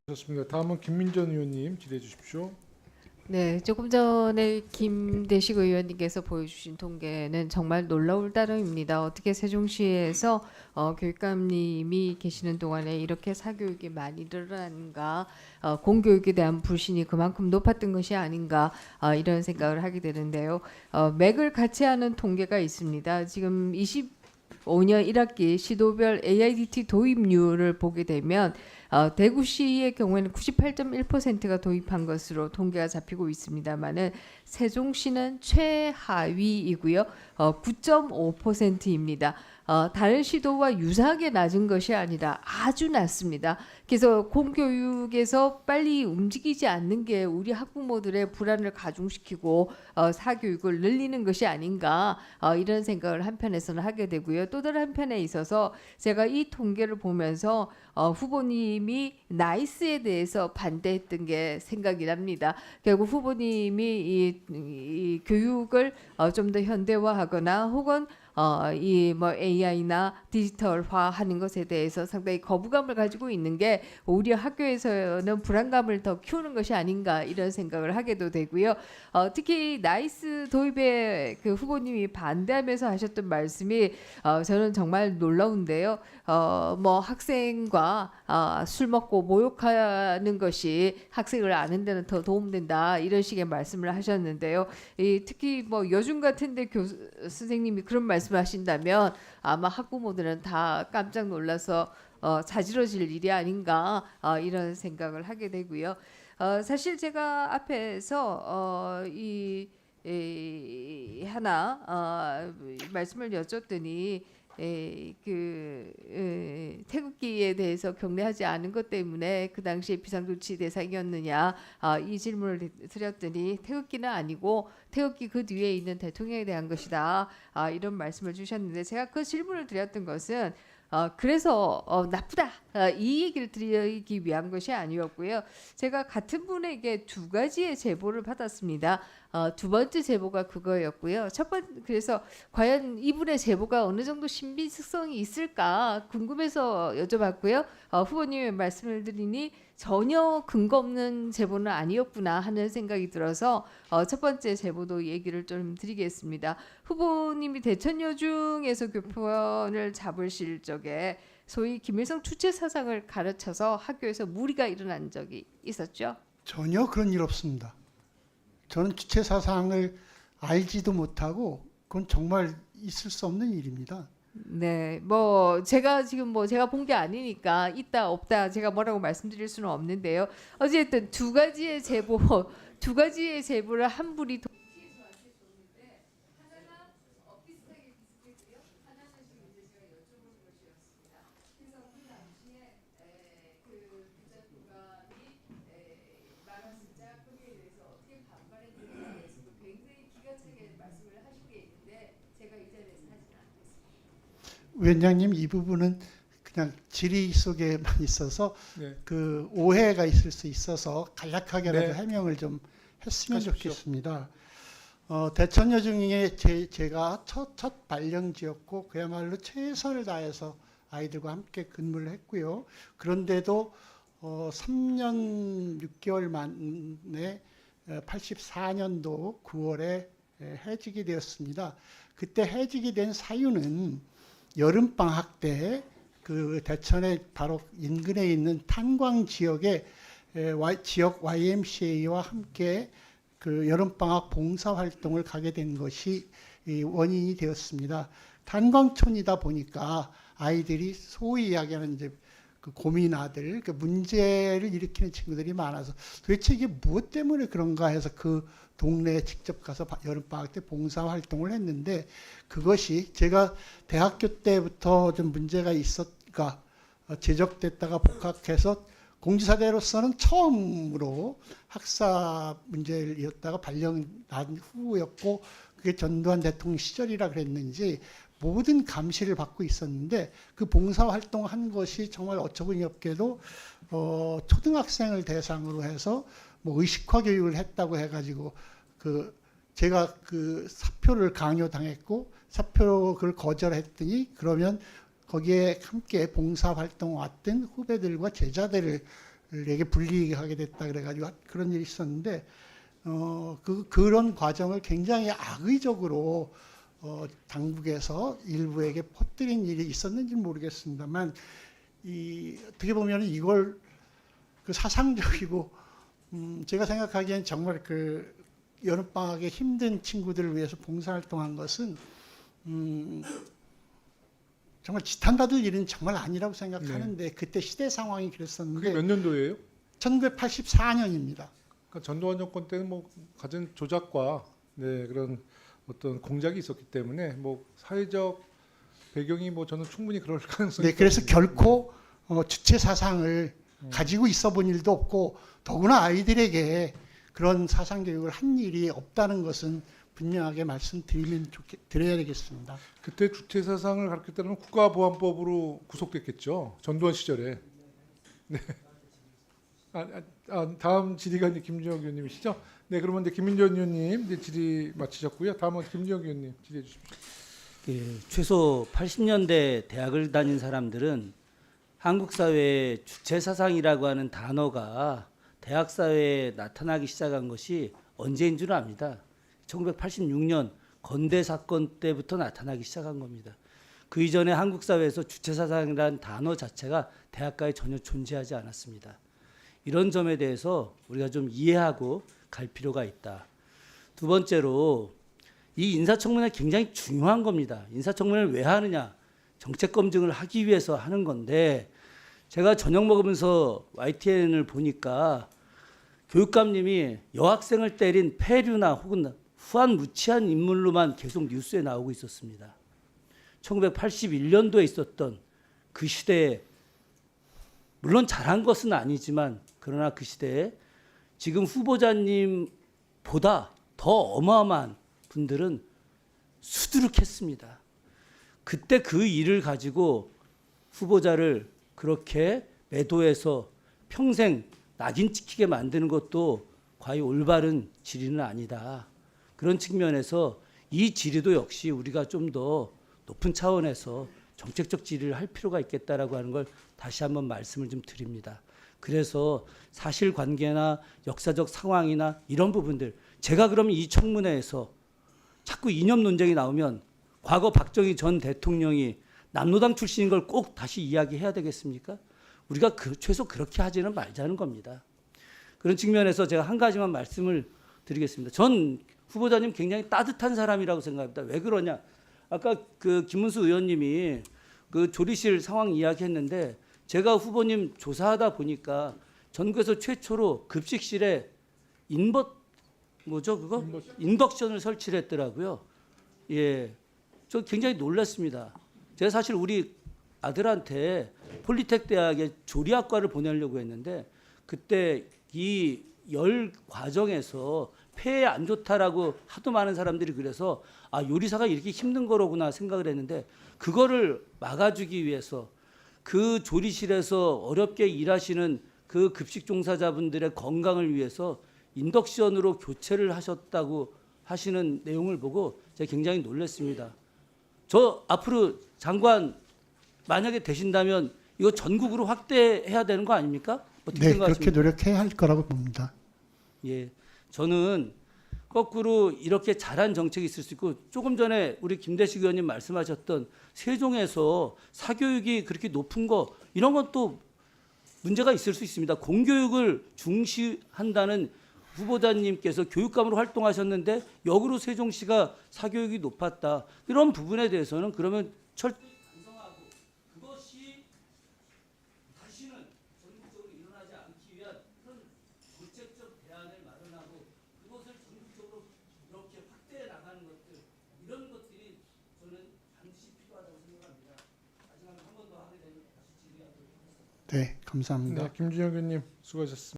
좋습니다. 다음은 김민전 의원님 질의해 주십시오. 네, 조금 전에 김대식 의원님께서 보여주신 통계는 정말 놀라울 따름입니다. 어떻게 세종시에서 교육감님이 계시는 동안에 이렇게 사교육이 많이 늘어난가, 공교육에 대한 불신이 그만큼 높았던 것이 아닌가, 이런 생각을 하게 되는데요. 맥을 같이 하는 통계가 있습니다. 지금 25년 1학기 시도별 AIDT 도입률을 보게 되면 대구시의 경우에는 98.1%가 도입한 것으로 통계가 잡히고 있습니다만은 세종시는 최하위이고요. 9.5%입니다. 다른 시도와 유사하게 낮은 것이 아니라 아주 낮습니다. 그래서 공교육에서 빨리 움직이지 않는 게 우리 학부모들의 불안을 가중시키고 사교육을 늘리는 것이 아닌가, 이런 생각을 한편에서는 하게 되고요. 또 다른 한편에 있어서 제가 이 통계를 보면서 후보님이 나이스에 대해서 반대했던 게 생각이 납니다. 결국 후보님이 이 교육을 좀 더 현대화하거나 혹은 이 뭐 AI나 디지털화하는 것에 대해서 상당히 거부감을 가지고 있는 게 오히려 학교에서는 불안감을 더 키우는 것이 아닌가, 이런 생각을 하게도 되고요. 특히 나이스 도입에 그 후보님이 반대하면서 하셨던 말씀이 저는 정말 놀라운데요. 뭐 학생과 술 먹고 모욕하는 것이 학생을 아는 데는 더 도움된다, 이런 식의 말씀을 하셨는데요. 특히 뭐 여중 같은데 교수 선생님이 그런 말씀을 하신다면 아마 학부모들은 다 깜짝 놀라서 자지러질 일이 아닌가, 이런 생각을 하게 되고요. 사실 제가 앞에서 하나 말씀을 여쭸더니 태극기에 대해서 경례하지 않은 것 때문에 그 당시에 비상조치 대상이었느냐, 이 질문을 드렸더니 태극기는 아니고 태극기 그 뒤에 있는 대통령에 대한 것이다, 이런 말씀을 주셨는데, 제가 그 질문을 드렸던 것은 그래서 나쁘다, 이 얘기를 드리기 위한 것이 아니었고요. 제가 같은 분에게 두 가지의 제보를 받았습니다. 두 번째 제보가 그거였고요. 그래서 과연 이분의 제보가 어느 정도 신빙성이 있을까 궁금해서 여쭤봤고요. 후보님의 말씀을 드리니 전혀 근거 없는 제보는 아니었구나 하는 생각이 들어서 첫 번째 제보도 얘기를 좀 드리겠습니다. 후보님이 대천여중에서 교편을 잡으실 적에 소위 김일성 주체 사상을 가르쳐서 학교에서 무리가 일어난 적이 있었죠? 전혀 그런 일 없습니다. 저는 주체 사상을 알지도 못하고 그건 정말 있을 수 없는 일입니다. 네, 뭐 제가 지금 뭐 제가 본 게 아니니까 있다 없다 제가 뭐라고 말씀드릴 수는 없는데요. 어쨌든 두 가지의 제보, 두 가지의 제보를 한 분이 동시에 저한테 줬는데, 하나가 비슷하게 비슷했고요. 하나는 지금 이제 제가 여쭤보는 것이었습니다. 그래서 그 당시에 그 교장님이 말하시자 거기에 대해서 어떻게 반발했는지에 대해서도 굉장히 기가 차게 말씀을 하신 게 있는데, 제가 이 자리에서 하지는 않겠습니다. 위원장님, 이 부분은 그냥 질의 속에만 있어서 네. 그 오해가 있을 수 있어서 간략하게라도 네. 해명을 좀 했으면 하십시오. 좋겠습니다. 대천여중에 제가 첫 발령지였고 그야말로 최선을 다해서 아이들과 함께 근무를 했고요. 그런데도 3년 6개월 만에 84년도 9월에 해직이 되었습니다. 그때 해직이 된 사유는 여름방학 때 그 대천의 바로 인근에 있는 탄광 지역의 지역 YMCA와 함께 그 여름방학 봉사활동을 가게 된 것이 원인이 되었습니다. 탄광촌이다 보니까 아이들이 소위 이야기하는 이제 그 고민아들, 그 문제를 일으키는 친구들이 많아서 도대체 이게 무엇 때문에 그런가 해서 그 동네에 직접 가서 여름방학 때 봉사활동을 했는데, 그것이 제가 대학교 때부터 좀 문제가 있었가 제적됐다가 복학해서 공지사대로서는 처음으로 학사 문제였다가 발령난 후였고, 그게 전두환 대통령 시절이라 그랬는지 모든 감시를 받고 있었는데, 그 봉사활동 한 것이 정말 어처구니 없게도 초등학생을 대상으로 해서 뭐 의식화 교육을 했다고 해가지고 제가 그 사표를 강요당했고, 사표를 거절했더니 그러면 거기에 함께 봉사활동 왔던 후배들과 제자들을 대학을에게 불리하게 됐다 그래가지고 그런 일이 있었는데 그런 과정을 굉장히 악의적으로 당국에서 일부에게 퍼뜨린 일이 있었는지는 모르겠습니다만 어떻게 보면 이걸 그 사상적이고 제가 생각하기엔 정말 그 여름방학에 힘든 친구들을 위해서 봉사활동한 것은 정말 지탄받을 일은 정말 아니라고 생각하는데 그때 시대 상황이 그게 그랬었는데 몇 년도예요? 1984년입니다. 그러니까 전두환 정권 때는 뭐 가진 조작과 그런 어떤 공작이 있었기 때문에 뭐 사회적 배경이 뭐 저는 충분히 그럴 가능성이 네, 그래서 있다고 결코 주체 사상을 가지고 있어 본 일도 없고 더구나 아이들에게 그런 사상 교육을 한 일이 없다는 것은 분명하게 드려야 되겠습니다. 그때 주체 사상을 가르쳤다면 국가보안법으로 구속됐겠죠. 전두환 시절에. 네. 다음 질의가 이제 김준혁 의원님이시죠? 네, 그러면 이제 김민전 의원님 이제 질의 마치셨고요. 다음은 김준혁 의원님 질의해 주십시오. 최소 80년대 대학을 다닌 사람들은 한국 사회의 주체 사상이라고 하는 단어가 대학 사회에 나타나기 시작한 것이 언제인 줄 압니다. 1986년 건대 사건 때부터 나타나기 시작한 겁니다. 그 이전에 한국 사회에서 주체 사상이라는 단어 자체가 대학가에 전혀 존재하지 않았습니다. 이런 점에 대해서 우리가 좀 이해하고 갈 필요가 있다. 두 번째로 이 인사청문회 굉장히 중요한 겁니다. 인사청문회를 왜 하느냐? 정책 검증을 하기 위해서 하는 건데 제가 저녁 먹으면서 YTN을 보니까 교육감님이 여학생을 때린 폐류나 혹은 후한무치한 인물로만 계속 뉴스에 나오고 있었습니다. 1981년도에 있었던 그 시대에 물론 잘한 것은 아니지만 그러나 그 시대에 지금 후보자님보다 더 어마어마한 분들은 수두룩했습니다. 그때 그 일을 가지고 후보자를 그렇게 매도해서 평생 낙인 찍히게 만드는 것도 과연 올바른 질의는 아니다. 그런 측면에서 이 질의도 역시 우리가 좀 더 높은 차원에서 정책적 질의를 할 필요가 있겠다라고 하는 걸 다시 한번 말씀을 좀 드립니다. 그래서 사실관계나 역사적 상황이나 이런 부분들 제가 그러면 이 청문회에서 자꾸 이념 논쟁이 나오면 과거 박정희 전 대통령이 남로당 출신인 걸 꼭 다시 이야기해야 되겠습니까? 우리가 최소 그렇게 하지는 말자는 겁니다. 그런 측면에서 제가 한 가지만 말씀을 드리겠습니다. 전 후보자님 굉장히 따뜻한 사람이라고 생각합니다. 왜 그러냐? 아까 그 김문수 의원님이 그 조리실 상황 이야기했는데 제가 후보님 조사하다 보니까 전국에서 최초로 급식실에 인덕션을 설치를 했더라고요. 예, 저 굉장히 놀랐습니다. 제가 사실 우리 아들한테 폴리텍 대학에 조리학과를 보내려고 했는데 그때 이 열 과정에서 폐에 안 좋다라고 하도 많은 사람들이 그래서 요리사가 이렇게 힘든 거로구나 생각을 했는데 그거를 막아주기 위해서 그 조리실에서 어렵게 일하시는 그 급식 종사자분들의 건강을 위해서 인덕션으로 교체를 하셨다고 하시는 내용을 보고 제가 굉장히 놀랐습니다. 저 앞으로 장관 만약에 되신다면 이거 전국으로 확대해야 되는 거 아닙니까? 어떻게 네, 생각하십니까? 그렇게 노력해야 할 거라고 봅니다. 예, 저는 거꾸로 이렇게 잘한 정책이 있을 수 있고 조금 전에 우리 김대식 의원님 말씀하셨던 세종에서 사교육이 그렇게 높은 거 이런 건 또 문제가 있을 수 있습니다. 공교육을 중시한다는 후보자님께서 교육감으로 활동하셨는데 역으로 세종시가 사교육이 높았다. 이런 부분에 대해서는 그러면 반성하고 그것이 다시는 전국적으로 일어나지 않기 위한 그런 정책적 대안을 마련하고 그것을 전국적으로 이렇게 확대해 나가는 것들 이런 것들이 저는 반드시 필요하다고 생각합니다. 마지막에 한 번 더 하게 되면 다시 질의하도록 하겠습니다. 네, 감사합니다. 네, 김준혁 의원님 수고하셨습니다.